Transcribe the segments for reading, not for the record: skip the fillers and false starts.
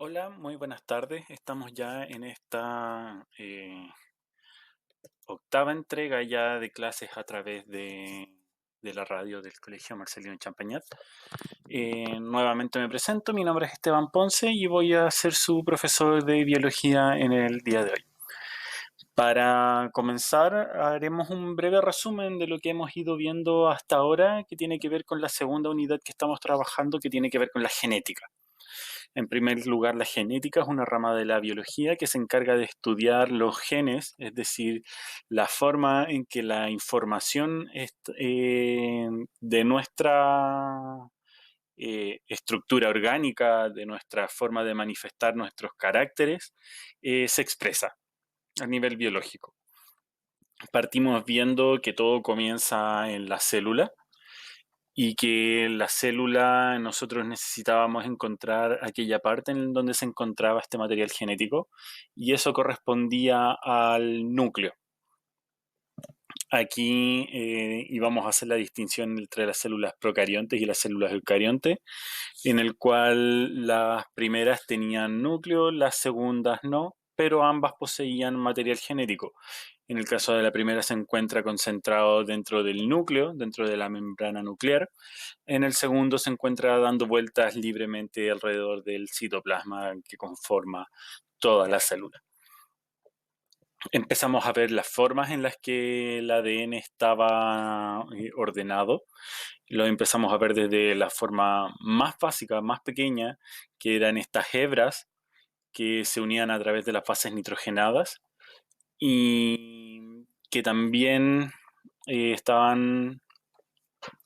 Hola, muy buenas tardes. Estamos ya en esta octava entrega ya de clases a través de la radio del Colegio Marcelino Champañat. Nuevamente me presento, mi nombre es Esteban Ponce y voy a ser su profesor de biología en el día de hoy. Para comenzar, haremos un breve resumen de lo que hemos ido viendo hasta ahora, que tiene que ver con la segunda unidad que estamos trabajando, que tiene que ver con la genética. En primer lugar, la genética es una rama de la biología que se encarga de estudiar los genes, es decir, la forma en que la información de nuestra estructura orgánica, de nuestra forma de manifestar nuestros caracteres, se expresa a nivel biológico. Partimos viendo que todo comienza en la célula, y que en la célula nosotros necesitábamos encontrar aquella parte en donde se encontraba este material genético, y eso correspondía al núcleo. Aquí íbamos a hacer la distinción entre las células procariontes y las células eucariontes, en el cual las primeras tenían núcleo, las segundas no, pero ambas poseían material genético. En el caso de la primera se encuentra concentrado dentro del núcleo, dentro de la membrana nuclear. En el segundo se encuentra dando vueltas libremente alrededor del citoplasma que conforma toda la célula. Empezamos a ver las formas en las que el ADN estaba ordenado. Lo empezamos a ver desde la forma más básica, más pequeña, que eran estas hebras que se unían a través de las bases nitrogenadas y que también estaban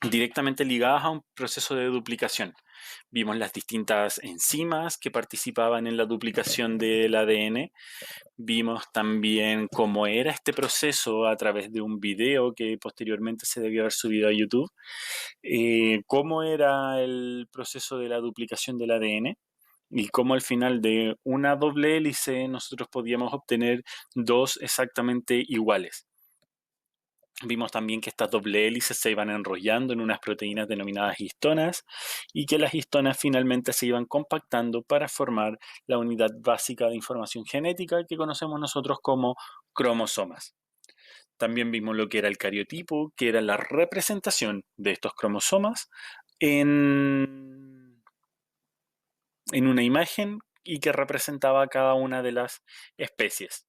directamente ligadas a un proceso de duplicación. Vimos las distintas enzimas que participaban en la duplicación del ADN. Vimos también cómo era este proceso a través de un video que posteriormente se debió haber subido a YouTube. Cómo era el proceso de la duplicación del ADN y cómo al final de una doble hélice nosotros podíamos obtener dos exactamente iguales. Vimos también que estas doble hélices se iban enrollando en unas proteínas denominadas histonas y que las histonas finalmente se iban compactando para formar la unidad básica de información genética que conocemos nosotros como cromosomas. También vimos lo que era el cariotipo, que era la representación de estos cromosomas en, en una imagen y que representaba cada una de las especies.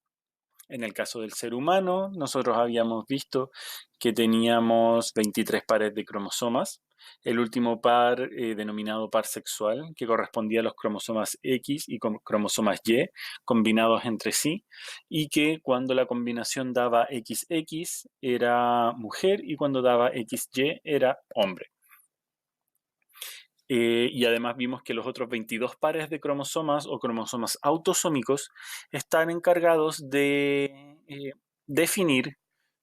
En el caso del ser humano, nosotros habíamos visto que teníamos 23 pares de cromosomas. El último par, denominado par sexual, que correspondía a los cromosomas X y cromosomas Y combinados entre sí, y que cuando la combinación daba XX era mujer y cuando daba XY era hombre. Y además vimos que los otros 22 pares de cromosomas o cromosomas autosómicos están encargados de definir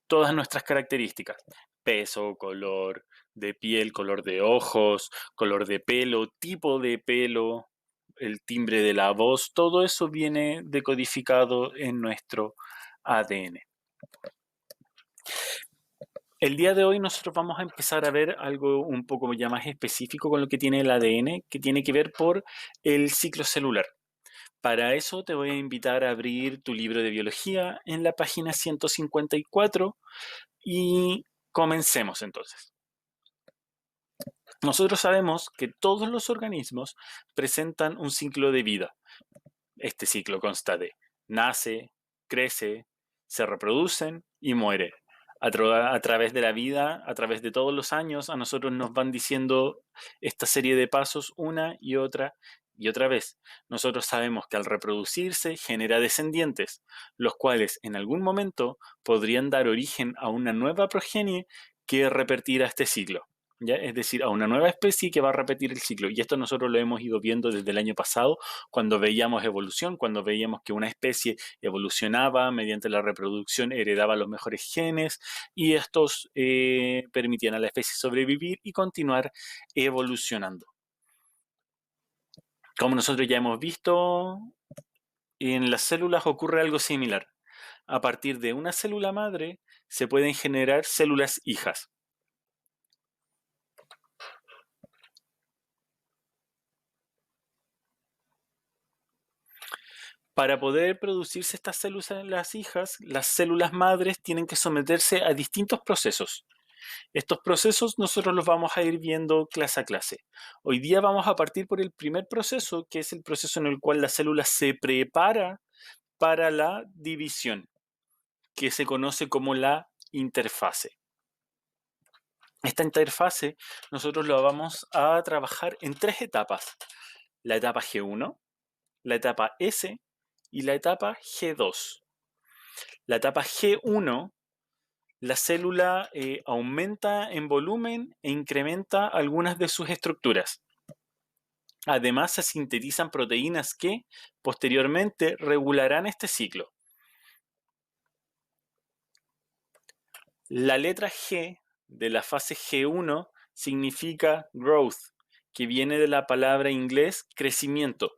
todas nuestras características: peso, color de piel, color de ojos, color de pelo, tipo de pelo, el timbre de la voz. Todo eso viene decodificado en nuestro ADN. El día de hoy nosotros vamos a empezar a ver algo un poco ya más específico con lo que tiene el ADN, que tiene que ver por el ciclo celular. Para eso te voy a invitar a abrir tu libro de biología en la página 154 y comencemos entonces. Nosotros sabemos que todos los organismos presentan un ciclo de vida. Este ciclo consta de nace, crece, se reproducen y muere. A través de la vida, a través de todos los años, a nosotros nos van diciendo esta serie de pasos una y otra vez. Nosotros sabemos que al reproducirse genera descendientes, los cuales en algún momento podrían dar origen a una nueva progenie que repetirá este ciclo. ¿Ya? Es decir, a una nueva especie que va a repetir el ciclo. Y esto nosotros lo hemos ido viendo desde el año pasado, cuando veíamos evolución, cuando veíamos que una especie evolucionaba mediante la reproducción, heredaba los mejores genes y estos permitían a la especie sobrevivir y continuar evolucionando. Como nosotros ya hemos visto, en las células ocurre algo similar. A partir de una célula madre se pueden generar células hijas. Para poder producirse estas células hijas, las células madres tienen que someterse a distintos procesos. Estos procesos nosotros los vamos a ir viendo clase a clase. Hoy día vamos a partir por el primer proceso, que es el proceso en el cual la célula se prepara para la división, que se conoce como la interfase. Esta interfase nosotros la vamos a trabajar en tres etapas: la etapa G1, la etapa S y la etapa G2. La etapa G1, la célula aumenta en volumen e incrementa algunas de sus estructuras. Además, se sintetizan proteínas que posteriormente regularán este ciclo. La letra G de la fase G1 significa growth, que viene de la palabra inglés crecimiento.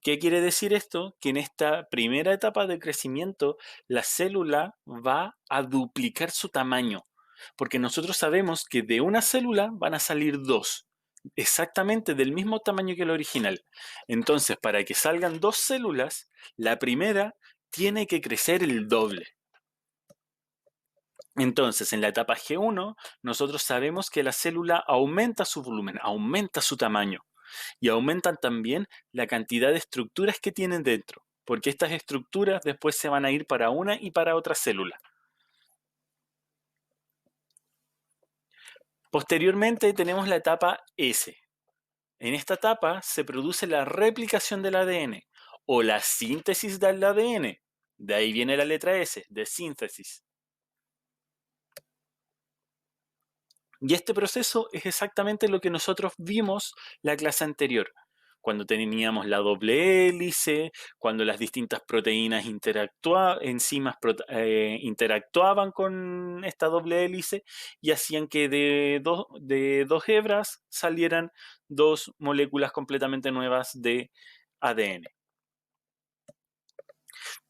¿Qué quiere decir esto? Que en esta primera etapa de crecimiento la célula va a duplicar su tamaño, porque nosotros sabemos que de una célula van a salir dos, exactamente del mismo tamaño que la original. Entonces, para que salgan dos células, la primera tiene que crecer el doble. Entonces, en la etapa G1, nosotros sabemos que la célula aumenta su volumen, aumenta su tamaño y aumentan también la cantidad de estructuras que tienen dentro, porque estas estructuras después se van a ir para una y para otra célula. Posteriormente tenemos la etapa S. En esta etapa se produce la replicación del ADN o la síntesis del ADN. De ahí viene la letra S, de síntesis. Y este proceso es exactamente lo que nosotros vimos la clase anterior, cuando teníamos la doble hélice, cuando las distintas proteínas enzimas interactuaban con esta doble hélice y hacían que de dos hebras salieran dos moléculas completamente nuevas de ADN.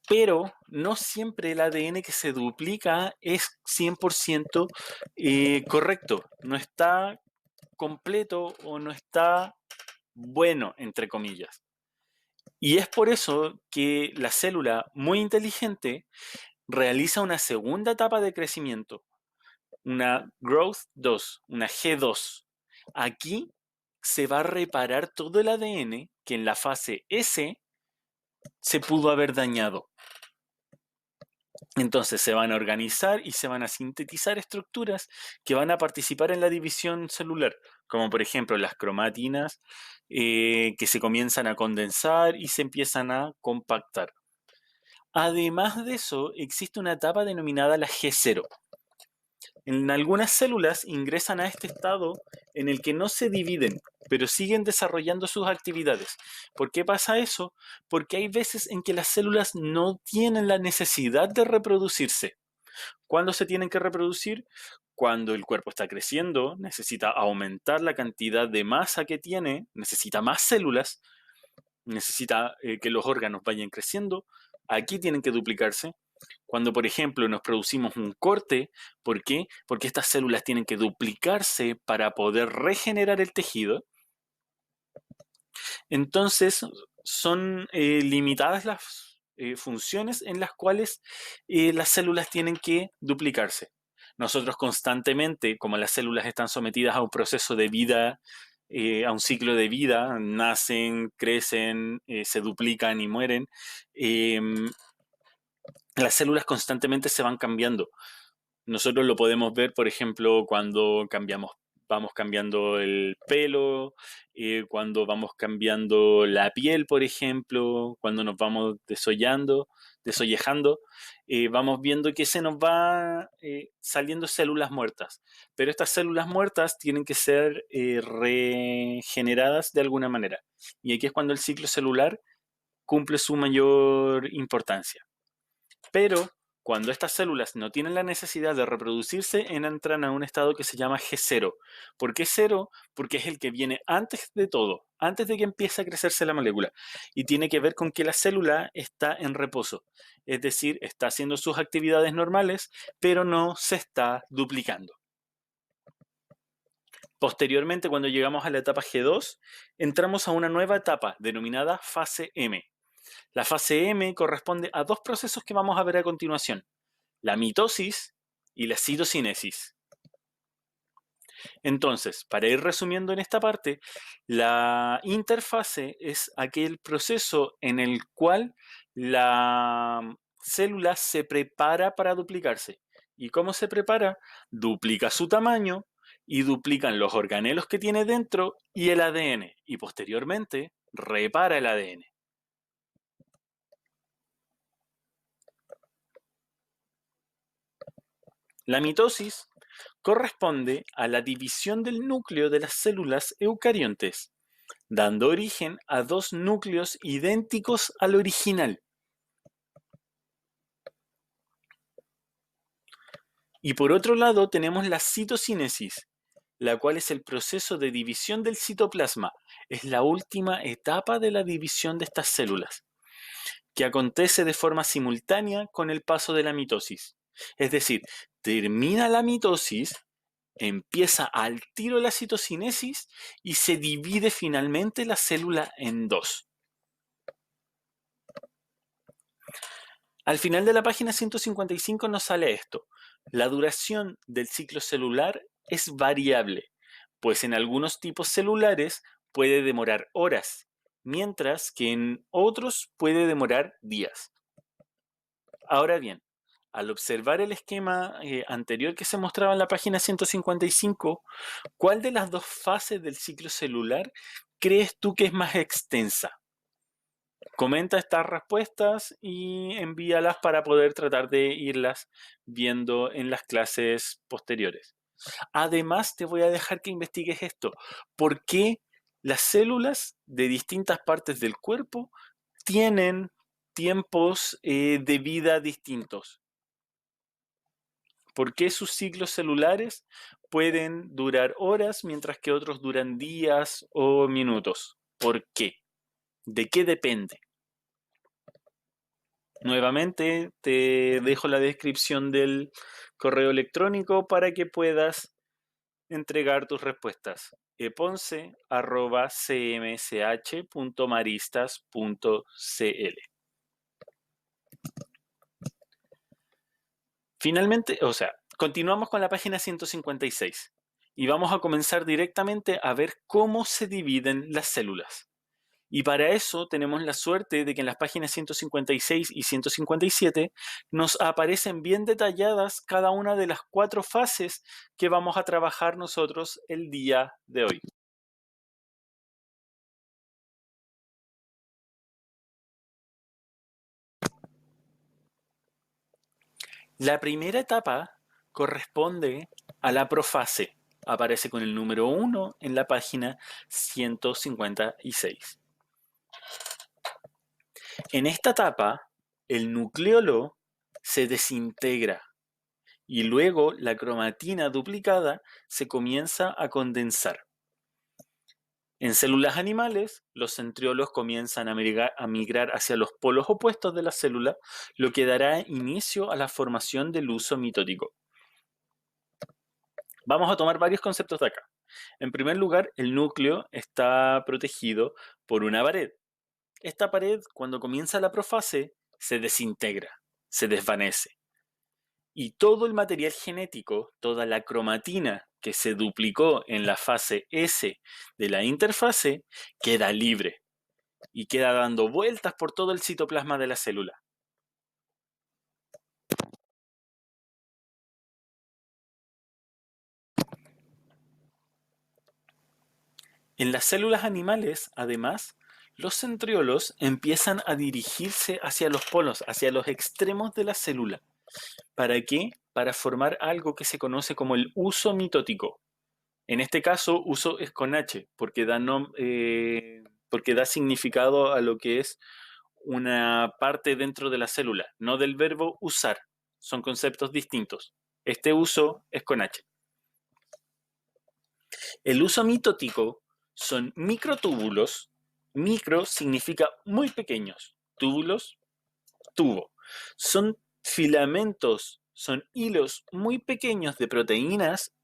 Pero no siempre el ADN que se duplica es 100% correcto. No está completo o no está bueno, entre comillas. Y es por eso que la célula muy inteligente realiza una segunda etapa de crecimiento, una Growth 2, una G2. Aquí se va a reparar todo el ADN que en la fase S se pudo haber dañado. Entonces se van a organizar y se van a sintetizar estructuras que van a participar en la división celular, como por ejemplo las cromatinas, que se comienzan a condensar y se empiezan a compactar. Además de eso, existe una etapa denominada la G0. En algunas células ingresan a este estado en el que no se dividen, pero siguen desarrollando sus actividades. ¿Por qué pasa eso? Porque hay veces en que las células no tienen la necesidad de reproducirse. ¿Cuándo se tienen que reproducir? Cuando el cuerpo está creciendo, necesita aumentar la cantidad de masa que tiene, necesita más células, necesita que los órganos vayan creciendo. Aquí tienen que duplicarse. Cuando, por ejemplo, nos producimos un corte, ¿por qué? Porque estas células tienen que duplicarse para poder regenerar el tejido. Entonces, son limitadas las funciones en las cuales las células tienen que duplicarse. Nosotros constantemente, como las células están sometidas a un proceso de vida, a un ciclo de vida, nacen, crecen, se duplican y mueren, eh, las células constantemente se van cambiando. Nosotros lo podemos ver, por ejemplo, cuando vamos cambiando el pelo, cuando vamos cambiando la piel, por ejemplo, cuando nos vamos desollejando, vamos viendo que se nos va saliendo células muertas. Pero estas células muertas tienen que ser regeneradas de alguna manera. Y aquí es cuando el ciclo celular cumple su mayor importancia. Pero cuando estas células no tienen la necesidad de reproducirse, entran a un estado que se llama G0. ¿Por qué cero? Porque es el que viene antes de todo, antes de que empiece a crecerse la molécula. Y tiene que ver con que la célula está en reposo. Es decir, está haciendo sus actividades normales, pero no se está duplicando. Posteriormente, cuando llegamos a la etapa G2, entramos a una nueva etapa denominada fase M. La fase M corresponde a dos procesos que vamos a ver a continuación, la mitosis y la citocinesis. Entonces, para ir resumiendo en esta parte, la interfase es aquel proceso en el cual la célula se prepara para duplicarse. ¿Y cómo se prepara? Duplica su tamaño y duplican los organelos que tiene dentro y el ADN. Y posteriormente repara el ADN. La mitosis corresponde a la división del núcleo de las células eucariontes, dando origen a dos núcleos idénticos al original. Y por otro lado tenemos la citocinesis, la cual es el proceso de división del citoplasma. Es la última etapa de la división de estas células, que acontece de forma simultánea con el paso de la mitosis. Es decir, termina la mitosis, empieza al tiro la citocinesis y se divide finalmente la célula en dos. Al final de la página 155 nos sale esto. La duración del ciclo celular es variable, pues en algunos tipos celulares puede demorar horas, mientras que en otros puede demorar días. Ahora bien, al observar el esquema anterior que se mostraba en la página 155, ¿cuál de las dos fases del ciclo celular crees tú que es más extensa? Comenta estas respuestas y envíalas para poder tratar de irlas viendo en las clases posteriores. Además, te voy a dejar que investigues esto. ¿Por qué las células de distintas partes del cuerpo tienen tiempos de vida distintos? ¿Por qué sus ciclos celulares pueden durar horas mientras que otros duran días o minutos? ¿Por qué? ¿De qué depende? Nuevamente te dejo la descripción del correo electrónico para que puedas entregar tus respuestas. eponce@cmsh.maristas.cl. Finalmente, continuamos con la página 156 y vamos a comenzar directamente a ver cómo se dividen las células. Y para eso tenemos la suerte de que en las páginas 156 y 157 nos aparecen bien detalladas cada una de las 4 fases que vamos a trabajar nosotros el día de hoy. La primera etapa corresponde a la profase. Aparece con el número 1 en la página 156. En esta etapa, el nucleolo se desintegra y luego la cromatina duplicada se comienza a condensar. En células animales, los centriolos comienzan a migrar hacia los polos opuestos de la célula, lo que dará inicio a la formación del huso mitótico. Vamos a tomar varios conceptos de acá. En primer lugar, el núcleo está protegido por una pared. Esta pared, cuando comienza la profase, se desintegra, se desvanece. Y todo el material genético, toda la cromatina que se duplicó en la fase S de la interfase, queda libre y queda dando vueltas por todo el citoplasma de la célula. En las células animales, además, los centriolos empiezan a dirigirse hacia los polos, hacia los extremos de la célula. ¿Para qué? Para formar algo que se conoce como el huso mitótico. En este caso, uso es con H, porque da significado a lo que es una parte dentro de la célula, no del verbo usar. Son conceptos distintos. Este uso es con H. El uso mitótico son microtúbulos. Micro significa muy pequeños. Túbulos, tubo. Son filamentos, son hilos muy pequeños de proteínas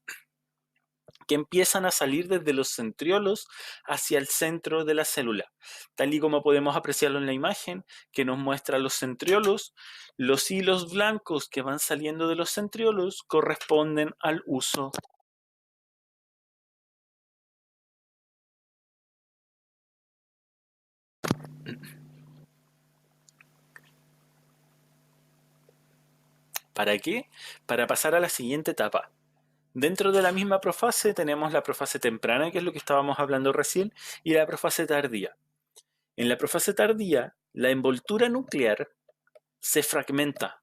que empiezan a salir desde los centriolos hacia el centro de la célula. Tal y como podemos apreciarlo en la imagen que nos muestra los centriolos, los hilos blancos que van saliendo de los centriolos corresponden al uso. ¿Para qué? Para pasar a la siguiente etapa. Dentro de la misma profase tenemos la profase temprana, que es lo que estábamos hablando recién, y la profase tardía. En la profase tardía, la envoltura nuclear se fragmenta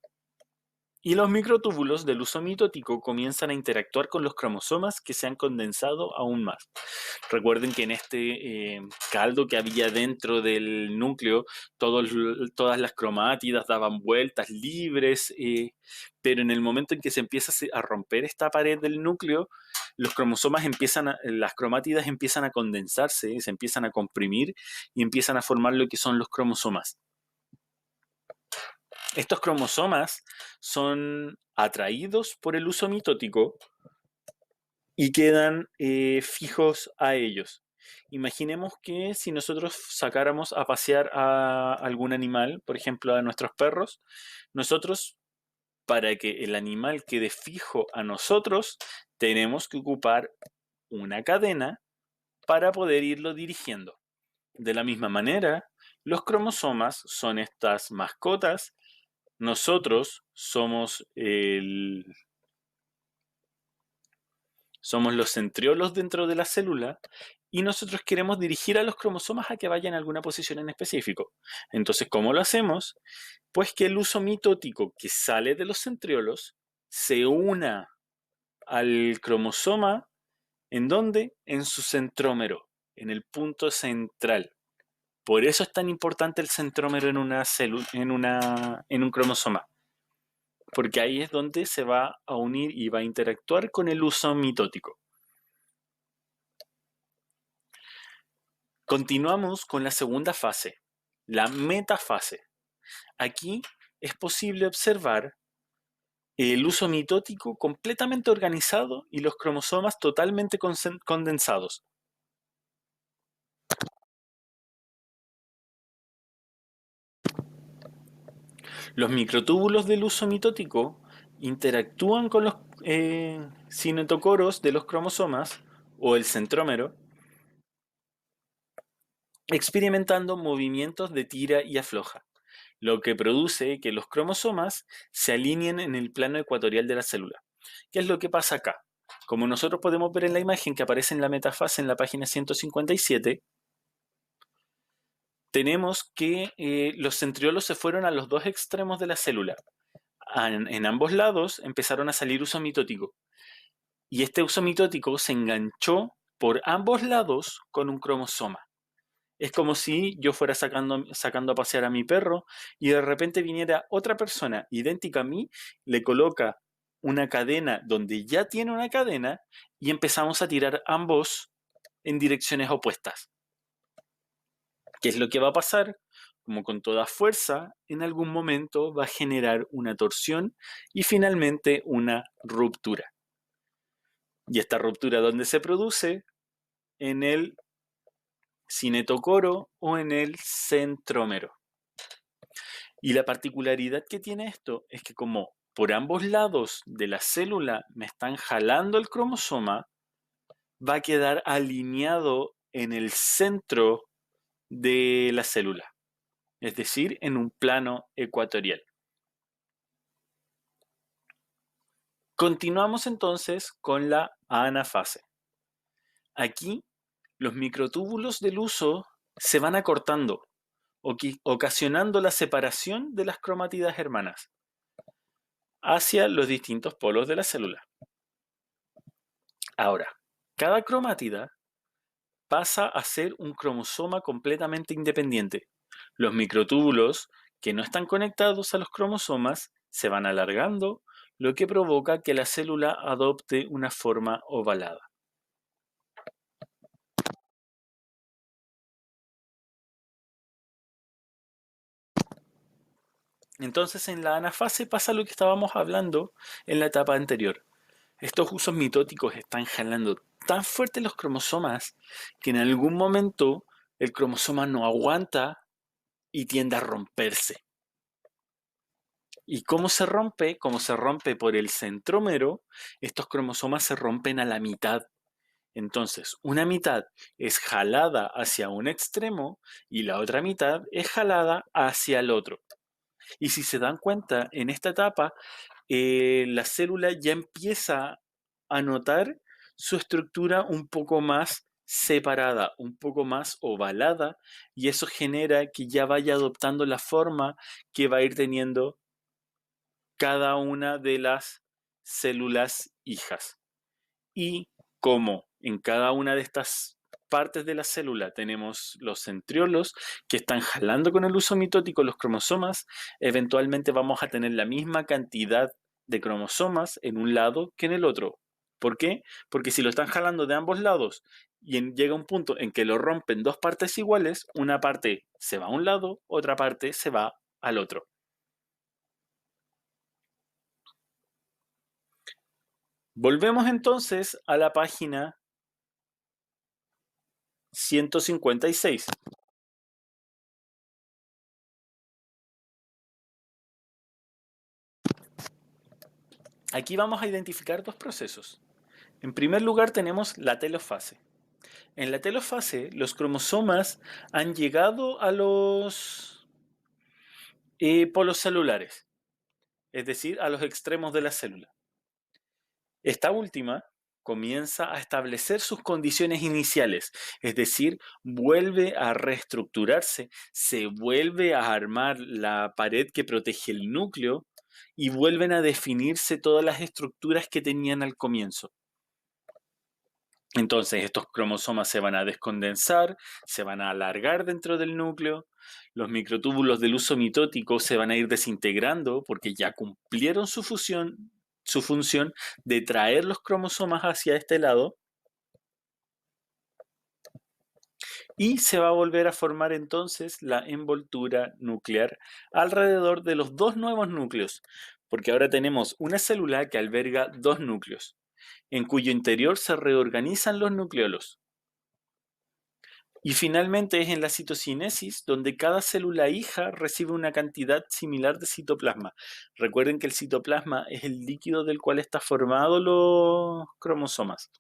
y los microtúbulos del uso mitótico comienzan a interactuar con los cromosomas que se han condensado aún más. Recuerden que en este caldo que había dentro del núcleo, todas las cromátidas daban vueltas libres, pero en el momento en que se empieza a romper esta pared del núcleo, los cromosomas las cromátidas empiezan a condensarse, se empiezan a comprimir y empiezan a formar lo que son los cromosomas. Estos cromosomas son atraídos por el uso mitótico y quedan fijos a ellos. Imaginemos que si nosotros sacáramos a pasear a algún animal, por ejemplo a nuestros perros, nosotros, para que el animal quede fijo a nosotros, tenemos que ocupar una cadena para poder irlo dirigiendo. De la misma manera, los cromosomas son estas mascotas. Nosotros somos los centriolos dentro de la célula y nosotros queremos dirigir a los cromosomas a que vayan a alguna posición en específico. Entonces, ¿cómo lo hacemos? Pues que el uso mitótico que sale de los centriolos se una al cromosoma. ¿En dónde? En su centrómero, en el punto central. Por eso es tan importante el centrómero en una célula, en un cromosoma, porque ahí es donde se va a unir y va a interactuar con el uso mitótico. Continuamos con la segunda fase, la metafase. Aquí es posible observar el uso mitótico completamente organizado y los cromosomas totalmente condensados. Los microtúbulos del uso mitótico interactúan con los cinetocoros de los cromosomas o el centrómero, experimentando movimientos de tira y afloja, lo que produce que los cromosomas se alineen en el plano ecuatorial de la célula. ¿Qué es lo que pasa acá? Como nosotros podemos ver en la imagen que aparece en la metafase en la página 157, tenemos que los centriolos se fueron a los dos extremos de la célula. En ambos lados empezaron a salir uso mitótico. Y este uso mitótico se enganchó por ambos lados con un cromosoma. Es como si yo fuera sacando a pasear a mi perro y de repente viniera otra persona idéntica a mí, le coloca una cadena donde ya tiene una cadena y empezamos a tirar ambos en direcciones opuestas. ¿Qué es lo que va a pasar? Como con toda fuerza, en algún momento va a generar una torsión y finalmente una ruptura. ¿Y esta ruptura dónde se produce? En el cinetocoro o en el centrómero. Y la particularidad que tiene esto es que como por ambos lados de la célula me están jalando el cromosoma, va a quedar alineado en el centro de la célula, es decir, en un plano ecuatorial. Continuamos entonces con la anafase. Aquí los microtúbulos del uso se van acortando, ocasionando la separación de las cromátidas hermanas hacia los distintos polos de la célula. Ahora, cada cromátida pasa a ser un cromosoma completamente independiente. Los microtúbulos que no están conectados a los cromosomas se van alargando, lo que provoca que la célula adopte una forma ovalada. Entonces en la anafase pasa lo que estábamos hablando en la etapa anterior. Estos usos mitóticos están jalando tan fuerte los cromosomas que en algún momento el cromosoma no aguanta y tiende a romperse. ¿Y cómo se rompe? Como se rompe por el centrómero, estos cromosomas se rompen a la mitad. Entonces, una mitad es jalada hacia un extremo y la otra mitad es jalada hacia el otro. Y si se dan cuenta, en esta etapa, la célula ya empieza a notar su estructura un poco más separada, un poco más ovalada, y eso genera que ya vaya adoptando la forma que va a ir teniendo cada una de las células hijas. Y como en cada una de estas partes de la célula tenemos los centriolos que están jalando con el uso mitótico los cromosomas, eventualmente vamos a tener la misma cantidad de cromosomas en un lado que en el otro. ¿Por qué? Porque si lo están jalando de ambos lados y llega un punto en que lo rompen dos partes iguales, una parte se va a un lado, otra parte se va al otro. Volvemos entonces a la página 156. Aquí vamos a identificar dos procesos. En primer lugar tenemos la telofase. En la telofase los cromosomas han llegado a los polos celulares, es decir, a los extremos de la célula. Esta última comienza a establecer sus condiciones iniciales, es decir, vuelve a reestructurarse, se vuelve a armar la pared que protege el núcleo y vuelven a definirse todas las estructuras que tenían al comienzo. Entonces estos cromosomas se van a descondensar, se van a alargar dentro del núcleo, los microtúbulos del uso mitótico se van a ir desintegrando porque ya cumplieron su función de traer los cromosomas hacia este lado y se va a volver a formar entonces la envoltura nuclear alrededor de los dos nuevos núcleos, porque ahora tenemos una célula que alberga dos núcleos, en cuyo interior se reorganizan los nucleolos. Y finalmente es en la citocinesis donde cada célula hija recibe una cantidad similar de citoplasma. Recuerden que el citoplasma es el líquido del cual está formado los cromosomas.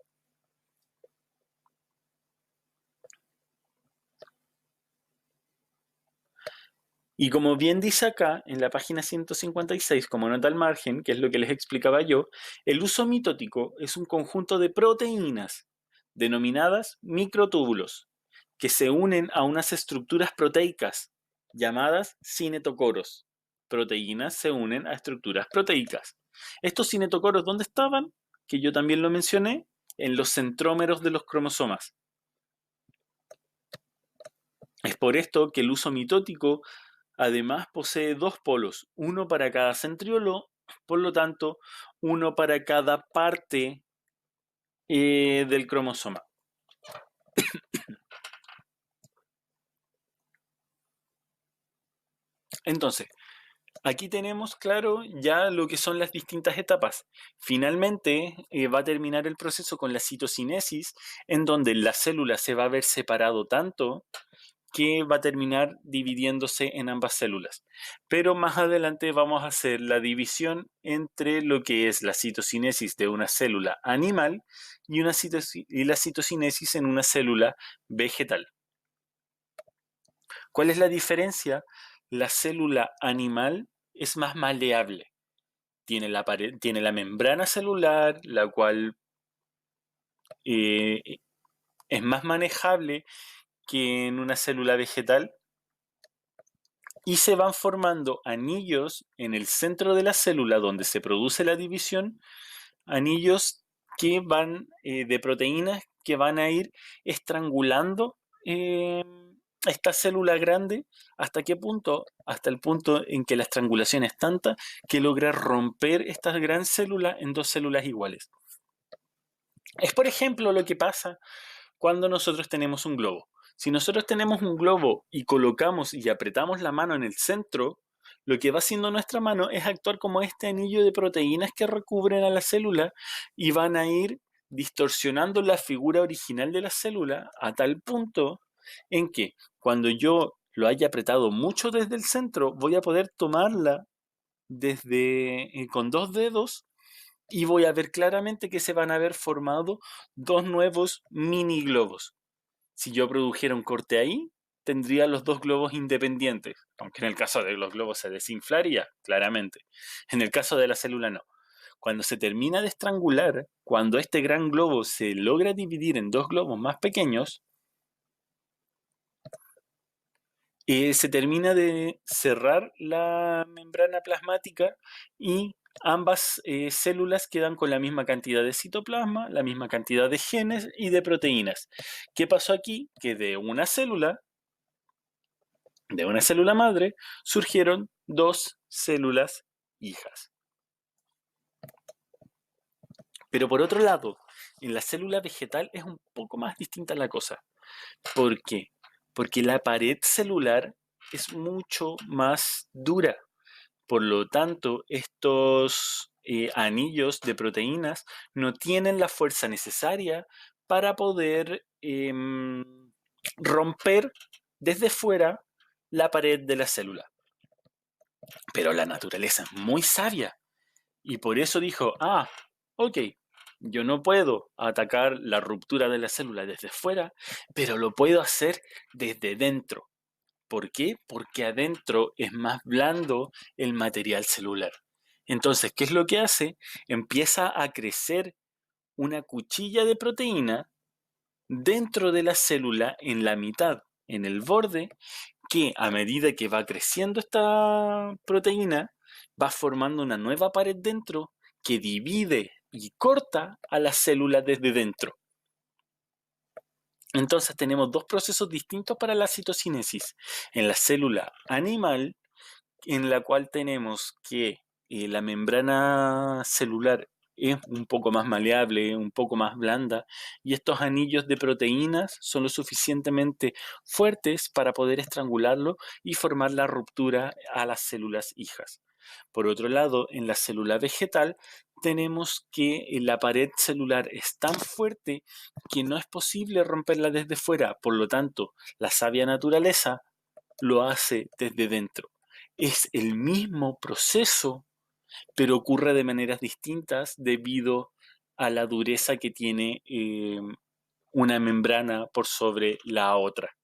Y como bien dice acá, en la página 156, como nota al margen, que es lo que les explicaba yo, el uso mitótico es un conjunto de proteínas denominadas microtúbulos, que se unen a unas estructuras proteicas llamadas cinetocoros. Proteínas se unen a estructuras proteicas. Estos cinetocoros, ¿dónde estaban? Que yo también lo mencioné, en los centrómeros de los cromosomas. Es por esto que el uso mitótico además posee dos polos, uno para cada centriolo, por lo tanto, uno para cada parte del cromosoma. Entonces, aquí tenemos claro ya lo que son las distintas etapas. Finalmente va a terminar el proceso con la citocinesis, en donde la célula se va a ver separado tanto que va a terminar dividiéndose en ambas células. Pero más adelante vamos a hacer la división entre lo que es la citocinesis de una célula animal y la citocinesis en una célula vegetal. ¿Cuál es la diferencia? La célula animal es más maleable. Tiene la membrana celular, la cual eh, es más manejable que en una célula vegetal, y se van formando anillos en el centro de la célula donde se produce la división, anillos que van de proteínas que van a ir estrangulando esta célula grande. ¿Hasta qué punto? Hasta el punto en que la estrangulación es tanta que logra romper esta gran célula en dos células iguales. Es, por ejemplo, lo que pasa cuando nosotros tenemos un globo. Si nosotros tenemos un globo y colocamos y apretamos la mano en el centro, lo que va haciendo nuestra mano es actuar como este anillo de proteínas que recubren a la célula y van a ir distorsionando la figura original de la célula a tal punto en que cuando yo lo haya apretado mucho desde el centro, voy a poder tomarla con dos dedos y voy a ver claramente que se van a haber formado dos nuevos mini globos. Si yo produjera un corte ahí, tendría los dos globos independientes, aunque en el caso de los globos se desinflaría, claramente. En el caso de la célula no. Cuando se termina de estrangular, cuando este gran globo se logra dividir en dos globos más pequeños, se termina de cerrar la membrana plasmática y ambas células quedan con la misma cantidad de citoplasma, la misma cantidad de genes y de proteínas. ¿Qué pasó aquí? Que de una célula madre surgieron dos células hijas. Pero por otro lado, en la célula vegetal es un poco más distinta la cosa. ¿Por qué? Porque la pared celular es mucho más dura. Por lo tanto, estos anillos de proteínas no tienen la fuerza necesaria para poder romper desde fuera la pared de la célula. Pero la naturaleza es muy sabia y por eso dijo, ok, yo no puedo atacar la ruptura de la célula desde fuera, pero lo puedo hacer desde dentro. ¿Por qué? Porque adentro es más blando el material celular. Entonces, ¿qué es lo que hace? Empieza a crecer una cuchilla de proteína dentro de la célula en la mitad, en el borde, que a medida que va creciendo esta proteína, va formando una nueva pared dentro que divide y corta a la célula desde dentro. Entonces tenemos dos procesos distintos para la citocinesis. En la célula animal, en la cual tenemos que la membrana celular es un poco más maleable, un poco más blanda, y estos anillos de proteínas son lo suficientemente fuertes para poder estrangularlo y formar la ruptura a las células hijas. Por otro lado, en la célula vegetal tenemos que la pared celular es tan fuerte que no es posible romperla desde fuera, por lo tanto, la sabia naturaleza lo hace desde dentro. Es el mismo proceso, pero ocurre de maneras distintas debido a la dureza que tiene una membrana por sobre la otra.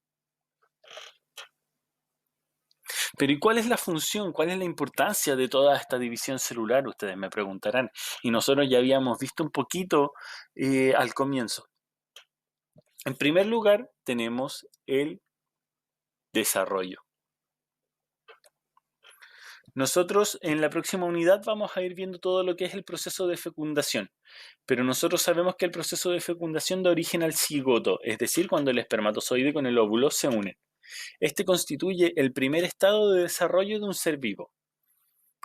Pero ¿y cuál es la función, cuál es la importancia de toda esta división celular? Ustedes me preguntarán. Y nosotros ya habíamos visto un poquito al comienzo. En primer lugar, tenemos el desarrollo. Nosotros en la próxima unidad vamos a ir viendo todo lo que es el proceso de fecundación, pero nosotros sabemos que el proceso de fecundación da origen al cigoto, es decir, cuando el espermatozoide con el óvulo se unen. Este constituye el primer estado de desarrollo de un ser vivo.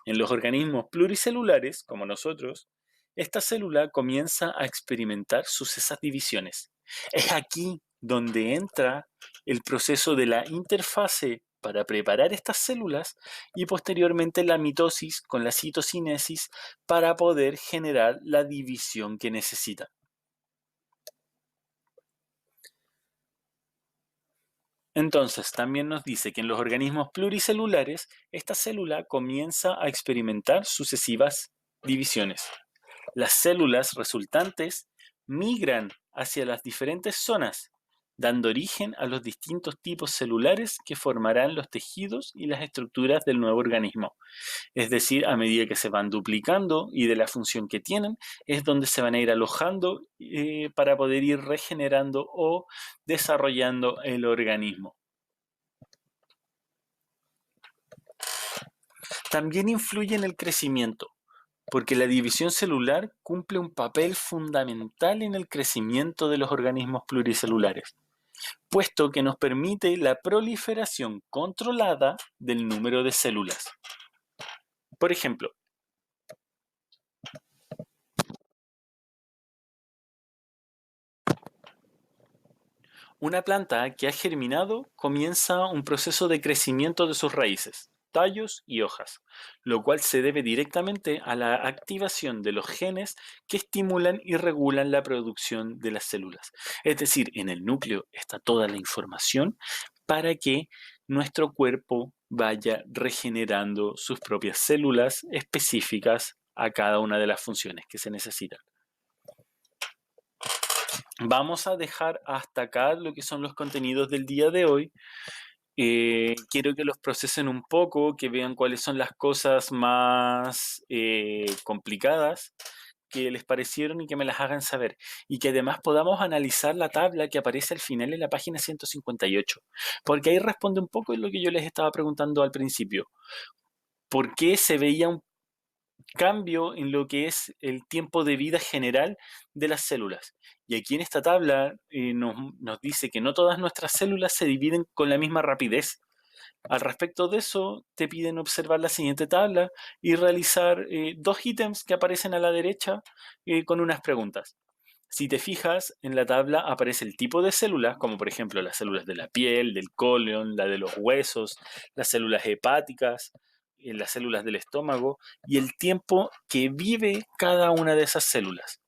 En los organismos pluricelulares, como nosotros, esta célula comienza a experimentar sucesas divisiones. Es aquí donde entra el proceso de la interfase para preparar estas células y posteriormente la mitosis con la citocinesis para poder generar la división que necesita. Entonces, también nos dice que en los organismos pluricelulares, esta célula comienza a experimentar sucesivas divisiones. Las células resultantes migran hacia las diferentes zonas, dando origen a los distintos tipos celulares que formarán los tejidos y las estructuras del nuevo organismo. Es decir, a medida que se van duplicando y de la función que tienen, es donde se van a ir alojando para poder ir regenerando o desarrollando el organismo. También influye en el crecimiento, porque la división celular cumple un papel fundamental en el crecimiento de los organismos pluricelulares, puesto que nos permite la proliferación controlada del número de células. Por ejemplo, una planta que ha germinado comienza un proceso de crecimiento de sus raíces. tallos y hojas, lo cual se debe directamente a la activación de los genes que estimulan y regulan la producción de las células. Es decir, en el núcleo está toda la información para que nuestro cuerpo vaya regenerando sus propias células específicas a cada una de las funciones que se necesitan. Vamos a dejar hasta acá lo que son los contenidos del día de hoy. Quiero que los procesen un poco, que vean cuáles son las cosas más complicadas que les parecieron y que me las hagan saber. Y que además podamos analizar la tabla que aparece al final en la página 158. Porque ahí responde un poco en lo que yo les estaba preguntando al principio. ¿Por qué se veía un cambio en lo que es el tiempo de vida general de las células? Y aquí en esta tabla nos dice que no todas nuestras células se dividen con la misma rapidez. Al respecto de eso, te piden observar la siguiente tabla y realizar dos ítems que aparecen a la derecha con unas preguntas. Si te fijas, en la tabla aparece el tipo de células, como por ejemplo las células de la piel, del colon, la de los huesos, las células hepáticas, las células del estómago y el tiempo que vive cada una de esas células.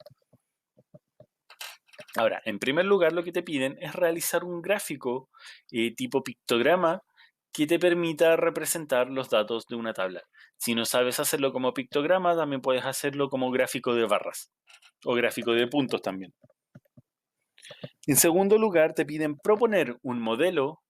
Ahora, en primer lugar, lo que te piden es realizar un gráfico tipo pictograma que te permita representar los datos de una tabla. Si no sabes hacerlo como pictograma, también puedes hacerlo como gráfico de barras o gráfico de puntos también. En segundo lugar, te piden proponer un modelo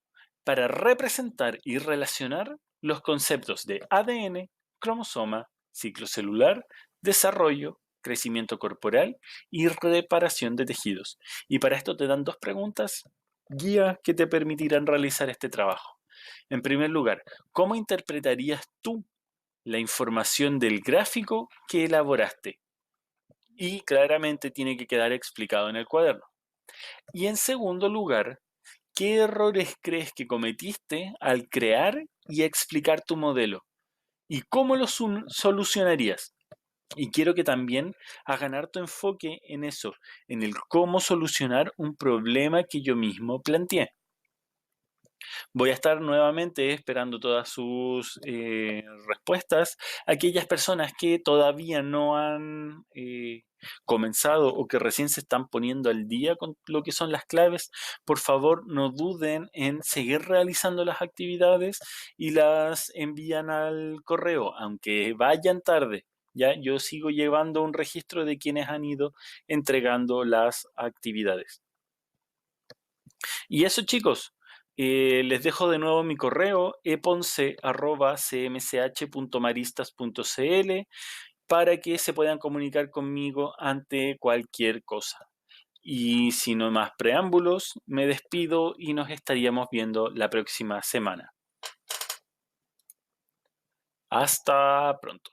para representar y relacionar los conceptos de ADN, cromosoma, ciclo celular, desarrollo, crecimiento corporal y reparación de tejidos. Y para esto te dan dos preguntas guía que te permitirán realizar este trabajo. En primer lugar, ¿cómo interpretarías tú la información del gráfico que elaboraste? Y claramente tiene que quedar explicado en el cuaderno. Y en segundo lugar, ¿qué errores crees que cometiste al crear y explicar tu modelo? ¿Y cómo los solucionarías? Y quiero que también hagan harto enfoque en eso, en el cómo solucionar un problema que yo mismo planteé. Voy a estar nuevamente esperando todas sus respuestas. Aquellas personas que todavía no han comenzado o que recién se están poniendo al día con lo que son las claves, por favor no duden en seguir realizando las actividades y las envían al correo, aunque vayan tarde. Ya, yo sigo llevando un registro de quienes han ido entregando las actividades. Y eso, chicos, les dejo de nuevo mi correo eponce@cmch.maristas.cl para que se puedan comunicar conmigo ante cualquier cosa. Y sin no más preámbulos, me despido y nos estaríamos viendo la próxima semana. Hasta pronto.